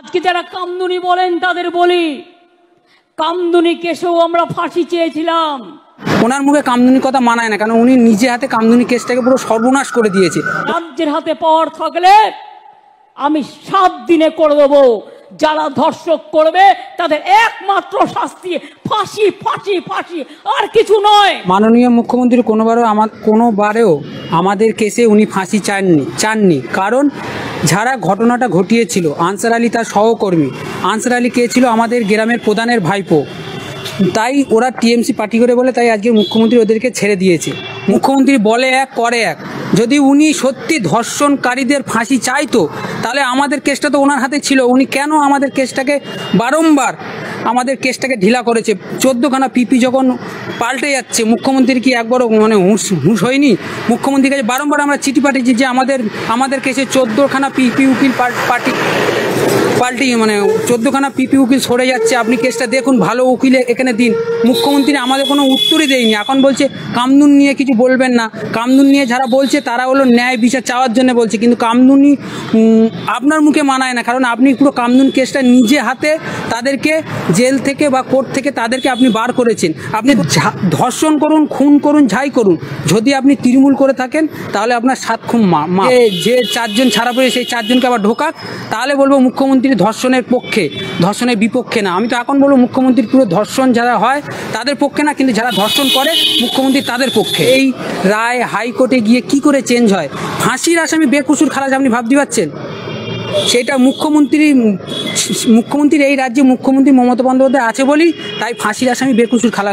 আজকে যারা কামদুনি বলেন তাদের বলি, কামদুনি কেসেও আমরা ফাঁসি চেয়েছিলাম। ওনার মুখে কামদুনি কথা মানায় না, কারণ উনি নিজে হাতে কামদুনি কেসটাকে পুরো সর্বনাশ করে দিয়েছে। রাজ্যের হাতে পাওয়ার থাকলে আমি 7 দিনে করে দেবো। যারা ধর্ষক করবে তাদের একমাত্র শাস্তি ফাঁসি, ফাঁসি, ফাঁসি, আর কিছু নয়। মাননীয় মুখ্যমন্ত্রী কোনোবারেও আমাদের কেসে উনি ফাঁসি চাননি। কারণ যারা ঘটনাটা ঘটিয়েছিল, আনসার আলী তার সহকর্মী, আনসার আলী কে ছিল আমাদের গ্রামের প্রধানের ভাইপো, তাই ওরা টিএমসি পার্টি করে বলে তাই আজকে মুখ্যমন্ত্রী ওদেরকে ছেড়ে দিয়েছে। মুখ্যমন্ত্রী বলে এক করে এক। যদি উনি সত্যি ধর্ষণকারীদের ফাঁসি চাইতো তাহলে আমাদের কেসটা তো ওনার হাতে ছিল। উনি কেন আমাদের কেসটাকে বারংবার কেসটাকে ঢিলা করেছে? 14খানা পিপি যখন পাল্টে যাচ্ছে, মুখ্যমন্ত্রীর কি একবারও হুঁশ হয়নি? মুখ্যমন্ত্রীর কাছে বারংবার আমরা চিঠি পাঠিয়েছি যে আমাদের কেসে 14খানা পিপি উকিল পাল্টিয়ে 14খানা পিপি উকিল সরে যাচ্ছে, আপনি কেসটা দেখুন, ভালো উকিল এখানে দিন। মুখ্যমন্ত্রী আমাদের কোনো উত্তরই দেয়নি। এখন বলছে কামদুন নিয়ে কিছু বলবেন না। কামদুন নিয়ে যারা বলছে তারা হলো ন্যায় বিচার চাওয়ার জন্য বলছে, কিন্তু কামদুনি আপনার মুখে মানায় না, কারণ আপনি পুরো কামদুন কেসটা নিজে হাতে তাদেরকে জেল থেকে বা কোর্ট থেকে তাদেরকে আপনি বার করেছেন। আপনি ধর্ষণ করুন, খুন করুন, যাই করুন, যদি আপনি তৃণমূল করে থাকেন তাহলে আপনার 7 খুন যে 4 জন ছাড়া পড়ে সেই 4 জনকে আবার ঢোকাক, তাহলে বলবো মুখ্যমন্ত্রী ধর্ষণের পক্ষে, ধর্ষণের বিপক্ষে না। আমি তো এখন বলবো মুখ্যমন্ত্রীর পুরো ধর্ষণ যারা হয় তাদের পক্ষে না, কিন্তু যারা ধর্ষণ করে মুখ্যমন্ত্রী তাদের পক্ষে। এই রায় হাইকোর্টে গিয়ে কি করে চেঞ্জ হয়? ফাঁসির আসামি বেকসুর খালাস, আপনি ভাবতে পারছেন? সেটা মুখ্যমন্ত্রীর এই রাজ্যে মুখ্যমন্ত্রী মমতা বন্দ্যোপাধ্যায় আছে বলেই তাই ফাঁসির আসামি বেকসুর খালাস।